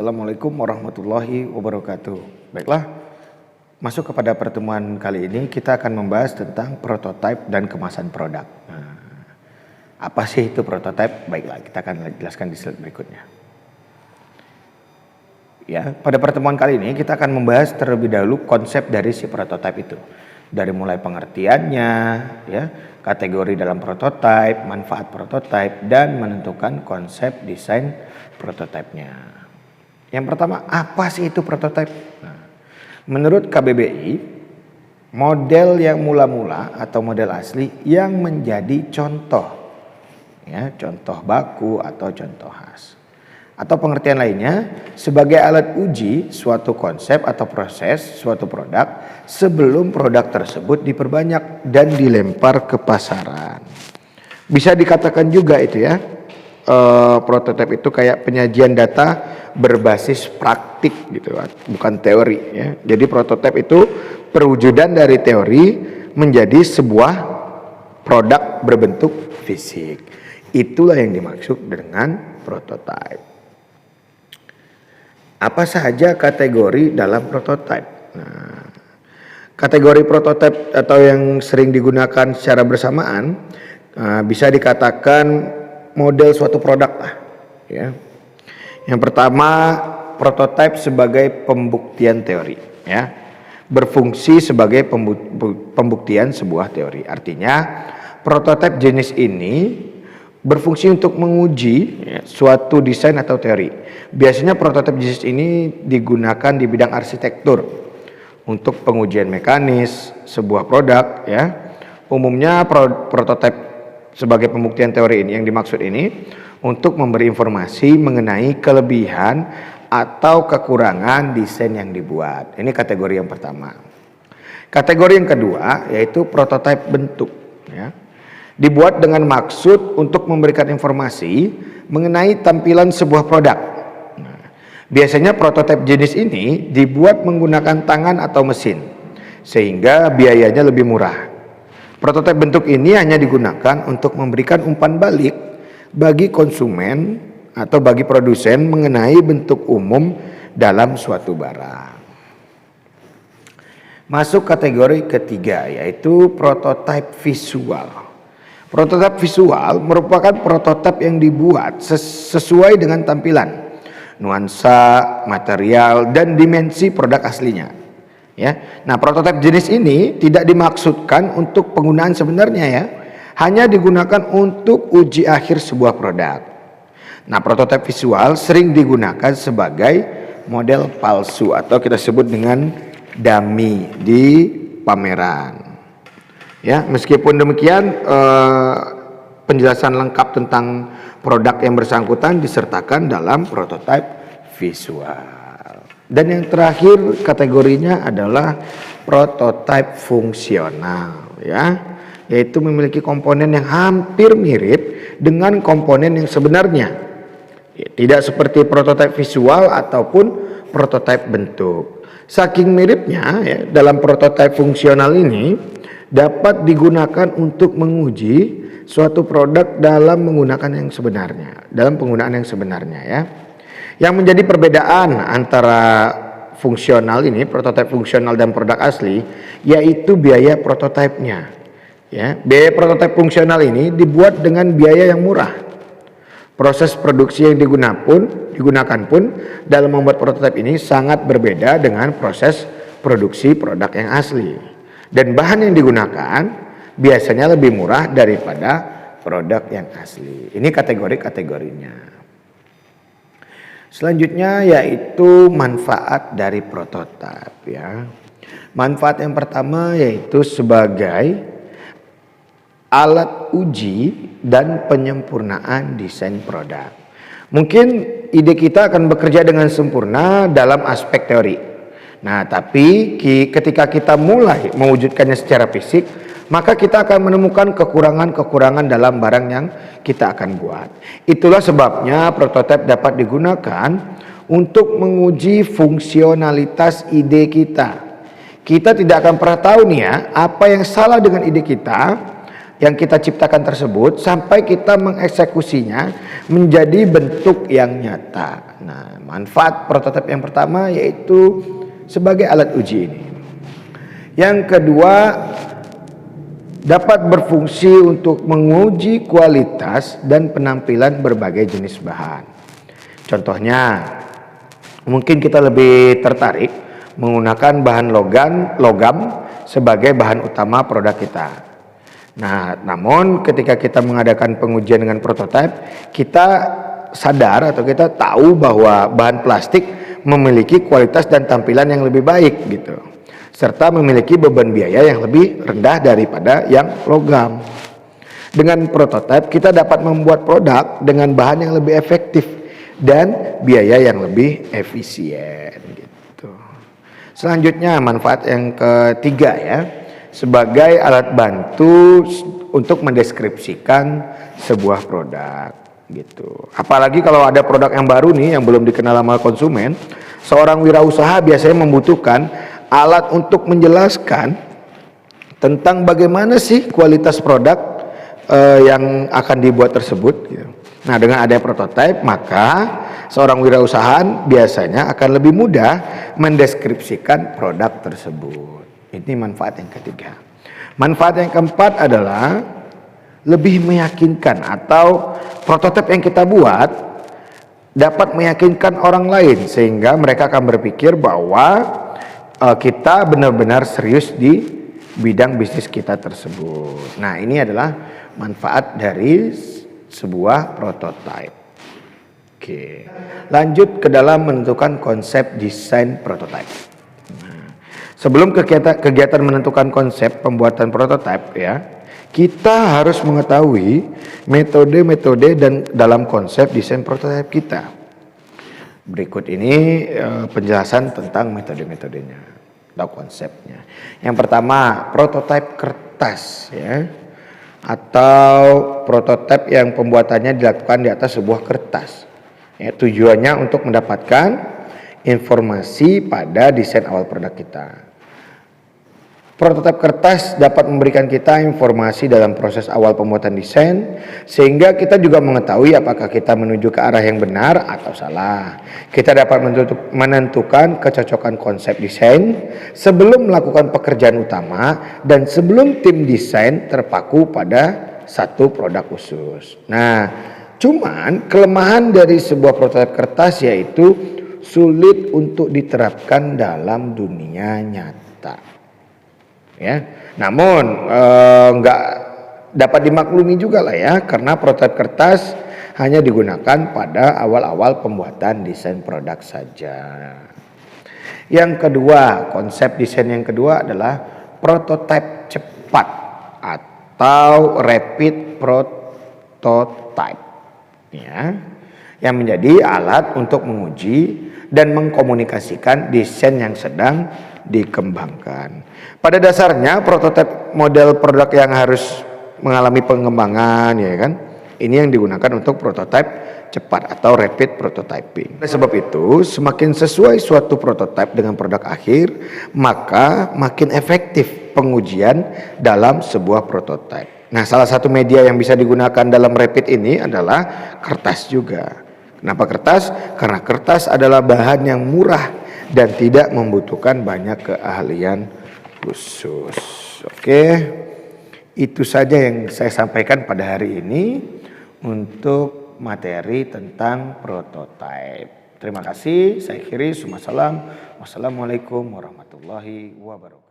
Assalamualaikum warahmatullahi wabarakatuh. Baiklah, masuk kepada pertemuan kali ini kita akan membahas tentang prototipe dan kemasan produk. Apa sih itu prototipe? Baiklah, kita akan jelaskan di slide berikutnya. Ya, pada pertemuan kali ini kita akan membahas terlebih dahulu konsep dari si prototipe itu. Dari mulai pengertiannya, ya, kategori dalam prototipe, manfaat prototipe, dan menentukan konsep desain prototipenya. Yang pertama, apa sih itu prototipe? Menurut KBBI, model yang mula-mula atau model asli yang menjadi contoh, ya, contoh baku atau contoh khas. Atau pengertian lainnya, sebagai alat uji suatu konsep atau proses suatu produk sebelum produk tersebut diperbanyak dan dilempar ke pasaran. Bisa dikatakan juga itu ya, prototipe itu kayak penyajian data berbasis praktik gitu, bukan teori ya. Jadi prototipe itu perwujudan dari teori menjadi sebuah produk berbentuk fisik. Itulah yang dimaksud dengan prototipe. Apa saja kategori dalam prototipe? Kategori prototipe atau yang sering digunakan secara bersamaan bisa dikatakan model suatu produk lah, ya. Yang pertama, prototipe sebagai pembuktian teori, ya, berfungsi sebagai pembuktian sebuah teori. Artinya, prototipe jenis ini berfungsi untuk menguji, ya, suatu desain atau teori. Biasanya prototipe jenis ini digunakan di bidang arsitektur untuk pengujian mekanis sebuah produk, ya. Umumnya prototipe sebagai pembuktian teori ini yang dimaksud ini untuk memberi informasi mengenai kelebihan atau kekurangan desain yang dibuat. Ini kategori yang pertama. Kategori yang kedua yaitu prototipe bentuk, ya. Dibuat dengan maksud untuk memberikan informasi mengenai tampilan sebuah produk. Biasanya prototipe jenis ini dibuat menggunakan tangan atau mesin sehingga biayanya lebih murah. Prototipe bentuk ini hanya digunakan untuk memberikan umpan balik bagi konsumen atau bagi produsen mengenai bentuk umum dalam suatu barang. Masuk kategori ketiga yaitu prototipe visual. Prototipe visual merupakan prototipe yang dibuat sesuai dengan tampilan, nuansa, material, dan dimensi produk aslinya. Ya. Nah, prototipe jenis ini tidak dimaksudkan untuk penggunaan sebenarnya ya. Hanya digunakan untuk uji akhir sebuah produk. Nah, prototipe visual sering digunakan sebagai model palsu atau kita sebut dengan dummy di pameran. Ya, meskipun demikian penjelasan lengkap tentang produk yang bersangkutan disertakan dalam prototipe visual. Dan yang terakhir kategorinya adalah prototipe fungsional, ya. Yaitu memiliki komponen yang hampir mirip dengan komponen yang sebenarnya. Tidak seperti prototipe visual ataupun prototipe bentuk. Saking miripnya ya, dalam prototipe fungsional ini dapat digunakan untuk menguji suatu produk dalam menggunakan yang sebenarnya, dalam penggunaan yang sebenarnya ya. Yang menjadi perbedaan antara fungsional ini, prototipe fungsional dan produk asli, yaitu biaya prototipenya. Ya, biaya prototipe fungsional ini dibuat dengan biaya yang murah. Proses produksi yang digunakan pun dalam membuat prototipe ini sangat berbeda dengan proses produksi produk yang asli. Dan bahan yang digunakan biasanya lebih murah daripada produk yang asli. Ini kategori-kategorinya. Selanjutnya yaitu manfaat dari prototipe, ya. Manfaat yang pertama yaitu sebagai alat uji dan penyempurnaan desain produk. Mungkin ide kita akan bekerja dengan sempurna dalam aspek teori. Nah, tapi ketika kita mulai mewujudkannya secara fisik, maka kita akan menemukan kekurangan-kekurangan dalam barang yang kita akan buat. Itulah sebabnya prototipe dapat digunakan untuk menguji fungsionalitas ide kita. Kita tidak akan pernah tahu nih ya, apa yang salah dengan ide kita yang kita ciptakan tersebut sampai kita mengeksekusinya menjadi bentuk yang nyata. Nah, manfaat prototipe yang pertama yaitu sebagai alat uji ini. Yang kedua, dapat berfungsi untuk menguji kualitas dan penampilan berbagai jenis bahan. Contohnya, mungkin kita lebih tertarik menggunakan bahan logam sebagai bahan utama produk kita. Nah, namun ketika kita mengadakan pengujian dengan prototipe, kita sadar atau kita tahu bahwa bahan plastik memiliki kualitas dan tampilan yang lebih baik gitu, serta memiliki beban biaya yang lebih rendah daripada yang logam. Dengan prototipe kita dapat membuat produk dengan bahan yang lebih efektif dan biaya yang lebih efisien gitu. Selanjutnya manfaat yang ketiga ya, sebagai alat bantu untuk mendeskripsikan sebuah produk gitu. Apalagi kalau ada produk yang baru nih yang belum dikenal sama konsumen, seorang wirausaha biasanya membutuhkan alat untuk menjelaskan tentang bagaimana sih kualitas produk yang akan dibuat tersebut gitu. Nah, dengan adanya prototipe, maka seorang wirausaha biasanya akan lebih mudah mendeskripsikan produk tersebut. Ini manfaat yang ketiga. Manfaat yang keempat adalah lebih meyakinkan, atau prototipe yang kita buat dapat meyakinkan orang lain sehingga mereka akan berpikir bahwa kita benar-benar serius di bidang bisnis kita tersebut. Nah, ini adalah manfaat dari sebuah prototipe. Oke, lanjut ke dalam menentukan konsep desain prototipe. Nah, sebelum kegiatan menentukan konsep pembuatan prototipe ya, kita harus mengetahui metode-metode dan dalam konsep desain prototipe kita. Berikut ini penjelasan tentang metode-metodenya atau konsepnya. Yang pertama, prototipe kertas ya, atau prototipe yang pembuatannya dilakukan di atas sebuah kertas. Ya, tujuannya untuk mendapatkan informasi pada desain awal produk kita. Prototipe kertas dapat memberikan kita informasi dalam proses awal pembuatan desain, sehingga kita juga mengetahui apakah kita menuju ke arah yang benar atau salah. Kita dapat menentukan kecocokan konsep desain sebelum melakukan pekerjaan utama dan sebelum tim desain terpaku pada satu produk khusus. Nah, cuman kelemahan dari sebuah prototipe kertas yaitu sulit untuk diterapkan dalam dunia nyata. Ya, namun nggak dapat dimaklumi juga lah ya, karena prototipe kertas hanya digunakan pada awal-awal pembuatan desain produk saja. Yang kedua, konsep desain yang kedua adalah prototipe cepat atau rapid prototype, ya, yang menjadi alat untuk menguji dan mengkomunikasikan desain yang sedang dikembangkan. Pada dasarnya prototipe model produk yang harus mengalami pengembangan, ya kan? Ini yang digunakan untuk prototipe cepat atau rapid prototyping. Oleh sebab itu, semakin sesuai suatu prototipe dengan produk akhir, maka makin efektif pengujian dalam sebuah prototipe. Nah, salah satu media yang bisa digunakan dalam rapid ini adalah kertas juga. Kenapa kertas? Karena kertas adalah bahan yang murah dan tidak membutuhkan banyak keahlian khusus. Oke, itu saja yang saya sampaikan pada hari ini untuk materi tentang prototipe. Terima kasih, saya akhiri. Wassalamualaikum warahmatullahi wabarakatuh.